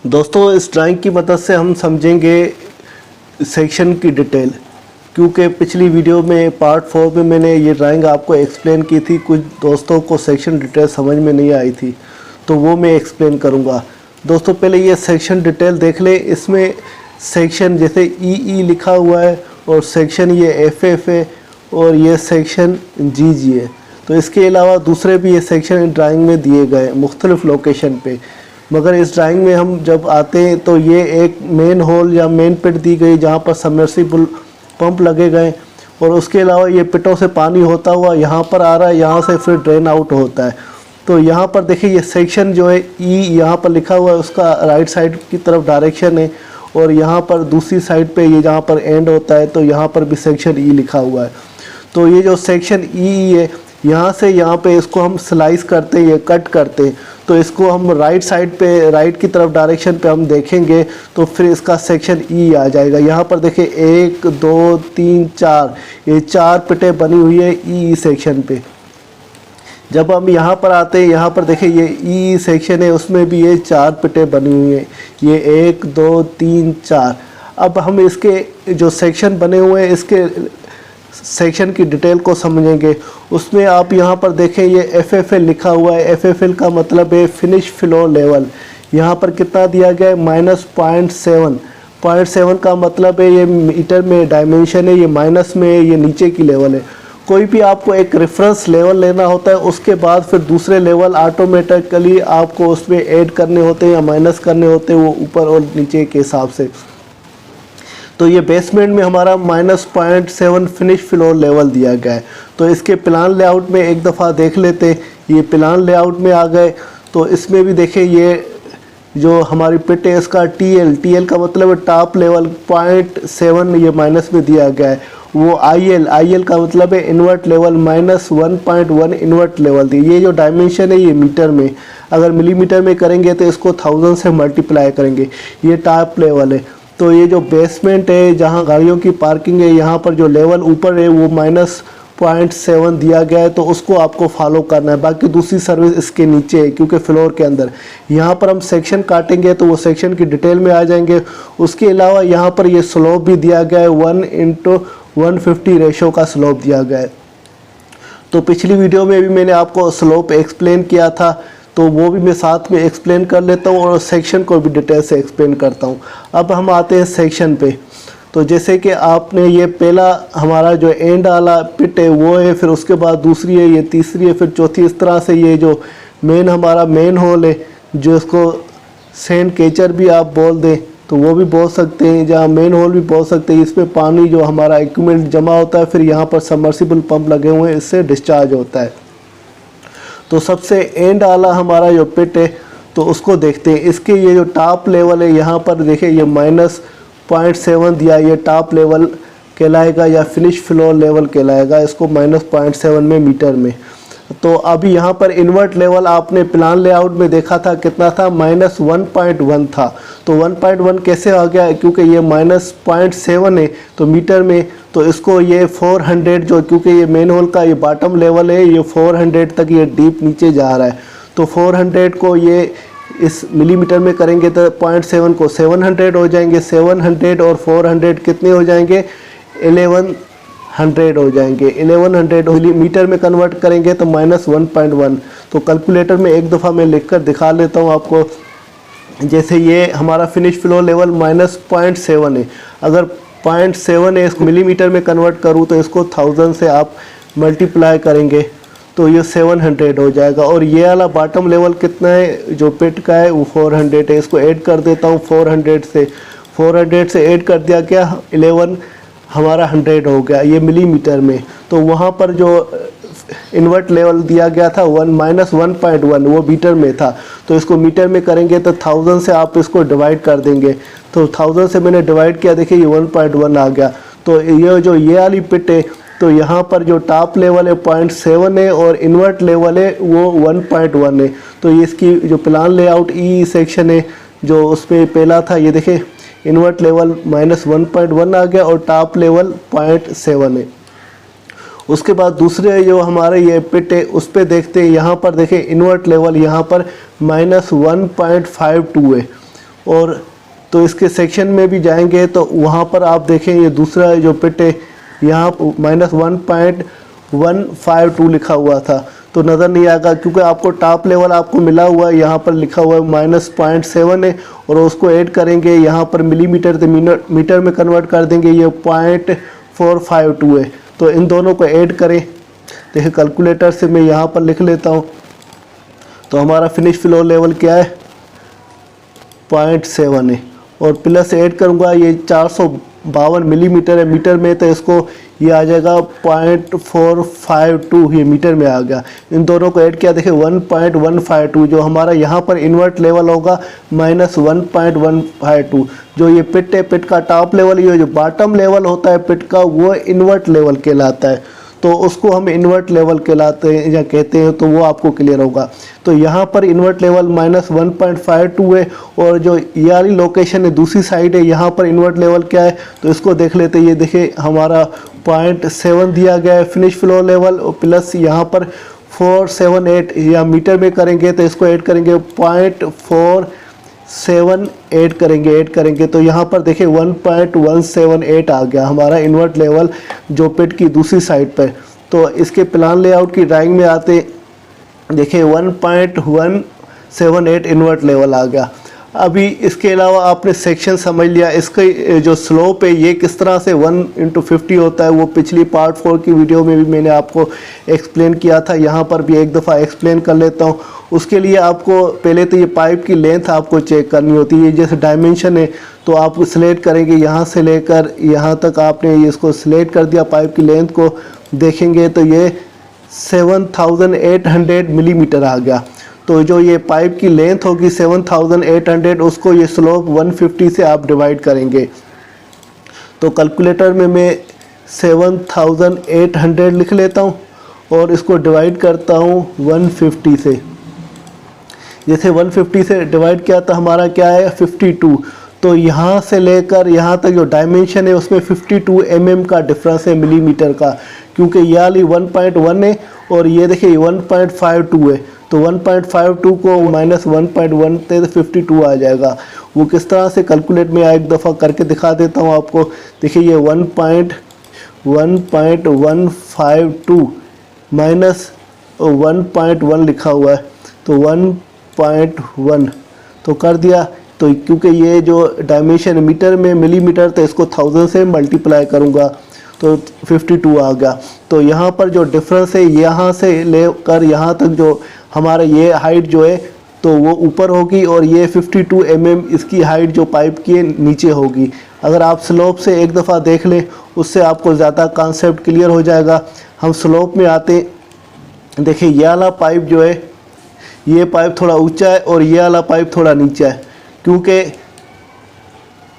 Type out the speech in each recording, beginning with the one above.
दोस्तों इस ड्राइंग की मदद से हम समझेंगे सेक्शन की डिटेल, क्योंकि पिछली वीडियो में पार्ट 4 में मैंने ये ड्राइंग आपको एक्सप्लेन की थी। कुछ दोस्तों को सेक्शन डिटेल समझ में नहीं आई थी, तो वो मैं एक्सप्लेन करूँगा। दोस्तों पहले ये सेक्शन डिटेल देख लें। इसमें सेक्शन जैसे ई लिखा हुआ है और सेक्शन ये एफ है और ये सेक्शन जी है। तो इसके अलावा दूसरे भी ये सेक्शन ड्राइंग में दिए गए मुख्तलिफ लोकेशन पे। मगर इस ड्राइंग में हम जब आते हैं तो ये एक मेन होल या मेन पिट दी गई जहाँ पर सबमर्सिबल पंप लगे गए, और उसके अलावा ये पिटों से पानी होता हुआ यहाँ पर आ रहा है, यहाँ से फिर ड्रेन आउट होता है। तो यहाँ पर देखिए ये सेक्शन जो है ई यहाँ पर लिखा हुआ है, उसका राइट साइड की तरफ डायरेक्शन है, और यहाँ पर दूसरी साइड पे ये जहाँ पर एंड होता है तो यहाँ पर भी सेक्शन ई लिखा हुआ है। तो ये जो सेक्शन ई है यहाँ से यहाँ पे इसको हम स्लाइस करते हैं, ये कट करते हैं, तो इसको हम राइट साइड पे राइट की तरफ डायरेक्शन पे हम देखेंगे तो फिर इसका सेक्शन ई आ जाएगा। यहाँ पर देखिए 1 2 3 4 ये 4 पिटें बनी हुई है ई सेक्शन पे। जब हम यहाँ पर आते हैं, यहाँ पर देखिए ये ई सेक्शन है, उसमें भी ये 4 पिटें बनी हुई हैं, ये 1 2 3 4। अब हम इसके जो सेक्शन बने हुए हैं इसके सेक्शन की डिटेल को समझेंगे। उसमें आप यहाँ पर देखें ये FFL लिखा हुआ है। FFL का मतलब है फिनिश फ्लो लेवल। यहाँ पर कितना दिया गया है, -0.7। 0.7 का मतलब है ये मीटर में डायमेंशन है, ये माइनस में है, ये नीचे की लेवल है। कोई भी आपको एक रेफरेंस लेवल लेना होता है, उसके बाद फिर दूसरे लेवल ऑटोमेटिकली आपको उसमें ऐड करने होते हैं या माइनस करने होते हैं, वो ऊपर और नीचे के हिसाब से। तो ये बेसमेंट में हमारा -0.7 फिनिश फ्लोर लेवल दिया गया है। तो इसके प्लान लेआउट में एक दफ़ा देख लेते। ये प्लान लेआउट में आ गए तो इसमें भी देखें ये जो हमारी पिट है इसका TL का मतलब है टॉप लेवल 0.7 ये माइनस में दिया गया है। वो IL का मतलब है इन्वर्ट लेवल -1.1 इन्वर्ट लेवल दी। ये जो डायमेंशन है ये मीटर में, अगर मिलीमीटर में करेंगे तो इसको 1000 से मल्टीप्लाई करेंगे। ये टॉप लेवल है। तो ये जो बेसमेंट है जहाँ गाड़ियों की पार्किंग है, यहाँ पर जो लेवल ऊपर है वो -0.7 दिया गया है, तो उसको आपको फॉलो करना है। बाकी दूसरी सर्विस इसके नीचे है क्योंकि फ्लोर के अंदर। यहाँ पर हम सेक्शन काटेंगे तो वो सेक्शन की डिटेल में आ जाएंगे। उसके अलावा यहाँ पर ये स्लोप भी दिया गया है, 1:150 रेशो का स्लोप दिया गया है। तो पिछली वीडियो में भी मैंने आपको स्लोप एक्सप्लेन किया था, तो वो भी मैं साथ में एक्सप्लेन कर लेता हूँ और सेक्शन को भी डिटेल से एक्सप्लेन करता हूँ। अब हम आते हैं सेक्शन पे। तो जैसे कि आपने ये पहला हमारा जो एंड वाला पिट है वो है, फिर उसके बाद दूसरी है, ये तीसरी है, फिर चौथी। इस तरह से ये जो मेन हमारा मेन होल है, जो इसको सैंड कैचर भी आप बोल दें तो वो भी बोल सकते हैं, जहाँ मेन होल भी बोल सकते हैं। इसमें पानी जो हमारा इक्विपमेंट जमा होता है, फिर यहाँ पर सबमर्सिबल पंप लगे हुए हैं, इससे डिस्चार्ज होता है। तो सबसे एंड वाला हमारा जो पिट है तो उसको देखते हैं। इसके ये जो टॉप लेवल है यहाँ पर देखिए ये -0.7 दिया, ये टॉप लेवल कहलाएगा या फिनिश फ्लोर लेवल कहलाएगा, इसको -0.7 में मीटर में। तो अभी यहाँ पर इन्वर्ट लेवल आपने प्लान लेआउट में देखा था कितना था, -1.1 था। तो 1.1 कैसे आ गया, क्योंकि ये -0.7 है तो मीटर में, तो इसको ये 400 जो, क्योंकि ये मेन होल का ये बॉटम लेवल है, ये 400 तक ये डीप नीचे जा रहा है। तो 400 को ये इस मिलीमीटर में करेंगे तो 0.7 को 700 हो जाएंगे। 700 और 400 कितने हो जाएंगे, 1100 हो जाएंगे। 1100 मिलीमीटर में कन्वर्ट करेंगे तो -1.1। तो कैलकुलेटर में एक दफ़ा मैं लिखकर दिखा लेता हूँ आपको। जैसे ये हमारा फिनिश फ्लो लेवल -0.7 है, अगर 0.7 है इसको मिलीमीटर में कन्वर्ट करूँ तो इसको 1000 से आप मल्टीप्लाई करेंगे तो ये 700 हो जाएगा। और ये वाला बॉटम लेवल कितना है जो पिट का है वो 400 है। इसको ऐड कर देता हूँ 400 से ऐड कर दिया क्या, 11 हमारा 100 हो गया, ये मिलीमीटर में। तो वहाँ पर जो इन्वर्ट लेवल दिया गया था -1.1 वो मीटर में था, तो इसको मीटर में करेंगे तो 1000 से आप इसको डिवाइड कर देंगे। तो 1000 से मैंने डिवाइड किया, देखिए ये 1.1 आ गया। तो ये जो ये वाली पिट है तो यहाँ पर जो टॉप लेवल है 0.7 है और इन्वर्ट लेवल है वो 1.1 है। तो ये इसकी जो प्लान लेआउट ई सेक्शन है जो उसमें पहला था, ये देखें इन्वर्ट लेवल -1.1 आ गया और टॉप लेवल 0.7 है। उसके बाद दूसरे जो हमारे ये पिट है उस पर देखते हैं। यहाँ पर देखें इन्वर्ट लेवल यहाँ पर -1.52 है और तो इसके सेक्शन में भी जाएंगे तो वहाँ पर आप देखें ये दूसरा जो पिट है यहाँ -1.152 लिखा हुआ था तो नज़र नहीं आएगा, क्योंकि आपको टॉप लेवल आपको मिला हुआ है, यहाँ पर लिखा हुआ है -0.7 है और उसको ऐड करेंगे यहाँ पर मिलीमीटर से मीटर में कन्वर्ट कर देंगे, ये 0.452 है। तो इन दोनों को ऐड करें, देखिए कैलकुलेटर से मैं यहाँ पर लिख लेता हूँ। तो हमारा फिनिश फ्लो लेवल क्या है 0.7 है और प्लस ऐड करूँगा ये 452 मिलीमीटर है मीटर में, तो इसको ये आ जाएगा 0.452, ये मीटर में आ गया। इन दोनों को ऐड किया, देखिए 1.152 जो हमारा यहाँ पर इन्वर्ट लेवल होगा -1.152। जो ये पिट है, पिट का टॉप लेवल, ये जो बॉटम लेवल होता है पिट का वो इन्वर्ट लेवल कहलाता है, तो उसको हम इन्वर्ट लेवल कहलाते हैं या कहते हैं, तो वो आपको क्लियर होगा। तो यहाँ पर इन्वर्ट लेवल -1.52 है और जो ये वाली लोकेशन है दूसरी साइड है, यहाँ पर इन्वर्ट लेवल क्या है तो इसको देख लेते हैं। ये देखिए हमारा 0.7 दिया गया है फिनिश फ्लो लेवल और प्लस यहाँ पर 478 या मीटर में करेंगे तो इसको ऐड करेंगे 0.478 ऐड करेंगे तो यहाँ पर देखिए 1.178 आ गया हमारा इन्वर्ट लेवल जो पिट की दूसरी साइड पर। तो इसके प्लान लेआउट की ड्राइंग में आते देखिए 1.178 इन्वर्ट लेवल आ गया। अभी इसके अलावा आपने सेक्शन समझ लिया, इसके जो स्लोप है ये किस तरह से 1/50 होता है, वो पिछली पार्ट 4 की वीडियो में भी मैंने आपको एक्सप्लेन किया था, यहाँ पर भी एक दफ़ा एक्सप्लेन कर लेता हूँ। उसके लिए आपको पहले तो ये पाइप की लेंथ आपको चेक करनी होती है, जैसे डायमेंशन है तो आप सिलेक्ट करेंगे यहाँ से लेकर यहाँ तक, आपने इसको सिलेक्ट कर दिया, पाइप की लेंथ को देखेंगे तो ये 7800 मिलीमीटर आ गया। तो जो ये पाइप की लेंथ होगी 7800, उसको ये स्लोप 150 से आप डिवाइड करेंगे। तो कैलकुलेटर में मैं 7800 लिख लेता हूँ और इसको डिवाइड करता हूँ 150 से। जैसे 150 से डिवाइड किया तो हमारा क्या है 52। तो यहाँ से लेकर यहाँ तक जो डायमेंशन है उसमें 52 mm का डिफरेंस है मिलीमीटर का, क्योंकि ये वाली 1.1 है और ये देखिए 1.52 है। तो 1.52 को -1.1 से 52 आ जाएगा। वो किस तरह से कैलकुलेट में एक दफ़ा करके दिखा देता हूँ आपको। देखिए ये 1.152 माइनस 1.1 लिखा हुआ है, तो 1.1 तो कर दिया। तो क्योंकि ये जो डायमेंशन मीटर में मिलीमीटर, तो इसको 1000 से मल्टीप्लाई करूँगा तो 52 आ गया। तो यहाँ पर जो डिफरेंस है यहाँ से लेकर यहाँ तक जो हमारा ये हाइट जो है तो वो ऊपर होगी और ये 52 mm इसकी हाइट जो पाइप की नीचे होगी। अगर आप स्लोप से एक दफ़ा देख लें उससे आपको ज़्यादा कॉन्सेप्ट क्लियर हो जाएगा। हम स्लोप में आते, देखिए ये वाला पाइप जो है ये पाइप थोड़ा ऊंचा है और ये वाला पाइप थोड़ा नीचा है, क्योंकि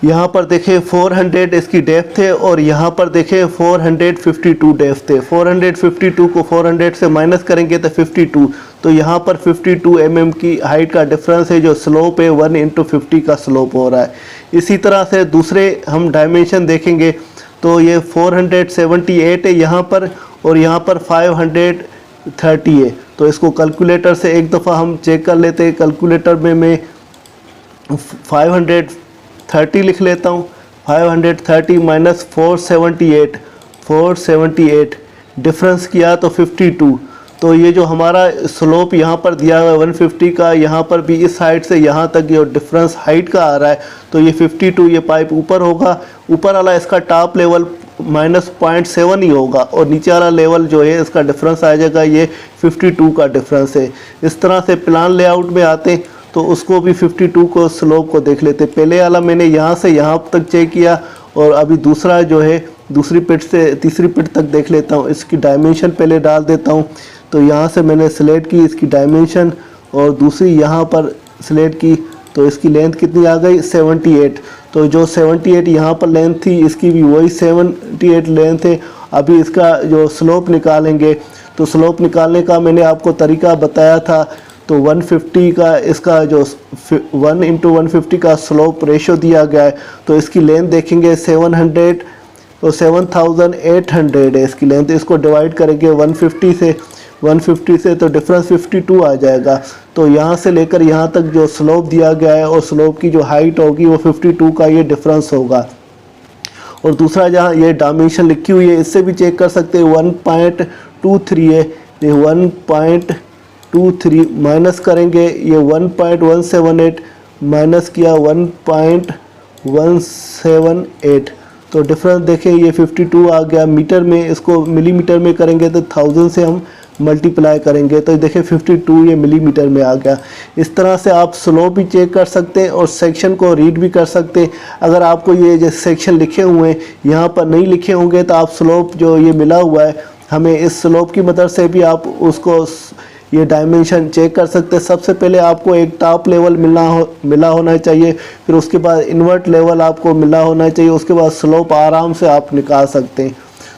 यहाँ पर देखें 400 इसकी डेप्थ है और यहाँ पर देखें 452 डेप्थ है। 452 को 400 से माइनस करेंगे तो 52, तो यहाँ पर 52 mm की हाइट का डिफरेंस है। जो स्लोप है 1/50 का स्लोप हो रहा है। इसी तरह से दूसरे हम डायमेंशन देखेंगे तो ये 478 है यहाँ पर और यहाँ पर 530 है। तो इसको कैलकुलेटर से एक दफ़ा हम चेक कर लेते हैं। कैलकुलेटर में मैं 530 लिख लेता हूँ। 530 माइनस 478 डिफरेंस किया तो 52। तो ये जो हमारा स्लोप यहाँ पर दिया हुआ है 150 का, यहाँ पर भी इस साइड से यहाँ तक जो डिफरेंस हाइट का आ रहा है तो ये 52, ये पाइप ऊपर होगा। ऊपर वाला इसका टॉप लेवल -0.7 ही होगा और नीचे वाला लेवल जो है इसका डिफरेंस आ जाएगा, ये 52 का डिफरेंस है। इस तरह से प्लान लेआउट में आते हैं तो उसको भी 52 को स्लोप को देख लेते। पहले वाला मैंने यहाँ से यहाँ तक चेक किया और अभी दूसरा जो है दूसरी पिट से तीसरी पिट तक देख लेता हूँ। इसकी डायमेंशन पहले डाल देता हूँ। तो यहाँ से मैंने सिलेक्ट की इसकी डायमेंशन और दूसरी यहाँ पर सिलेक्ट की, तो इसकी लेंथ कितनी आ गई 78। तो जो 78 यहाँ पर लेंथ थी इसकी भी वही 78 लेंथ है। अभी इसका जो स्लोप निकालेंगे तो स्लोप निकालने का मैंने आपको तरीका बताया था। तो 150 का इसका जो 1/150 का स्लोप रेशो दिया गया है, तो इसकी लेंथ देखेंगे 700 तो 7800 है इसकी लेंथ। इसको डिवाइड करेंगे 150 से। 150 से, तो डिफरेंस 52 आ जाएगा। तो यहाँ से लेकर यहाँ तक जो स्लोप दिया गया है और स्लोप की जो हाइट होगी वो 52 का ये डिफरेंस होगा। और दूसरा जहाँ ये डायमेंशन लिखी हुई है इससे भी चेक कर सकते हैं, 1.23 है, ये 1.23 माइनस करेंगे, ये 1.178 माइनस किया 1.178, तो डिफरेंस देखें ये 52 आ गया। मीटर में इसको मिलीमीटर में करेंगे तो 1000 से हम मल्टीप्लाई करेंगे, तो देखें 52 ये मिलीमीटर में आ गया। इस तरह से आप स्लोप भी चेक कर सकते हैं और सेक्शन को रीड भी कर सकते हैं। अगर आपको ये जो सेक्शन लिखे हुए हैं यहाँ पर नहीं लिखे होंगे तो आप स्लोप जो ये मिला हुआ है हमें इस स्लोप की मदद से भी आप उसको ये डायमेंशन चेक कर सकते हैं। सबसे पहले आपको एक टॉप लेवल मिला होना चाहिए, फिर उसके बाद इन्वर्ट लेवल आपको मिला होना चाहिए, उसके बाद स्लोप आराम से आप निकाल सकते हैं।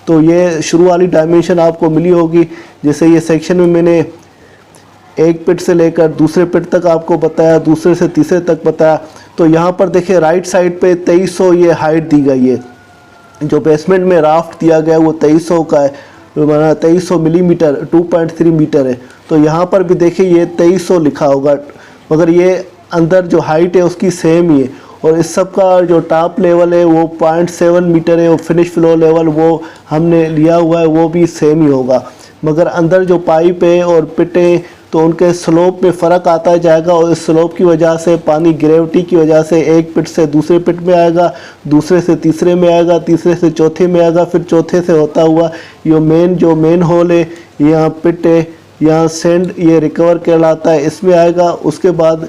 तो ये शुरू वाली डायमेंशन आपको मिली होगी। जैसे ये सेक्शन में मैंने एक पिट से लेकर दूसरे पिट तक आपको बताया, दूसरे से तीसरे तक बताया। तो यहाँ पर देखिए राइट साइड पे 2300 ये हाइट दी गई है, जो बेसमेंट में राफ्ट दिया गया है वो 2300 का है, माना 2300 मिलीमीटर 2.3 मीटर है। तो यहाँ पर भी देखिए ये 2300 लिखा होगा, मगर ये अंदर जो हाइट है उसकी सेम ही है। और इस सब का जो टॉप लेवल है वो 0.7 मीटर है और फिनिश फ्लो लेवल वो हमने लिया हुआ है वो भी सेम ही होगा। मगर अंदर जो पाइप है और पिटें तो उनके स्लोप में फ़र्क आता जाएगा, और इस स्लोप की वजह से पानी ग्रेविटी की वजह से एक पिट से दूसरे पिट में आएगा, दूसरे से तीसरे में आएगा, तीसरे से चौथे में आएगा, फिर चौथे से होता हुआ ये मेन होल है, यहाँ पिट है, यहाँ सेंड ये रिकवर कहलाता है, इसमें आएगा। उसके बाद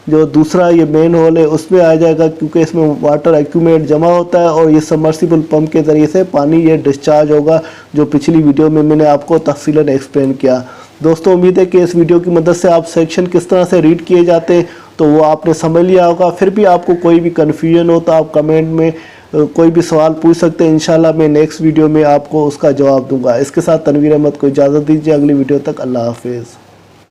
जो दूसरा ये मेन होल है उसमें आ जाएगा, क्योंकि इसमें वाटर एक्यूमुलेट जमा होता है और ये सबमर्सिबल पंप के ज़रिए से पानी ये डिस्चार्ज होगा, जो पिछली वीडियो में मैंने आपको तफसीलन एक्सप्लेन किया। दोस्तों उम्मीद है कि इस वीडियो की मदद से आप सेक्शन किस तरह से रीड किए जाते हैं तो वो आपने समझ लिया होगा। फिर भी आपको कोई भी कन्फ्यूजन हो तो आप कमेंट में कोई भी सवाल पूछ सकते हैं, इंशाल्लाह मैं नेक्स्ट वीडियो में आपको उसका जवाब दूंगा। इसके साथ तनवीर अहमद को इजाज़त दीजिए, अगली वीडियो तक अल्लाह हाफिज़।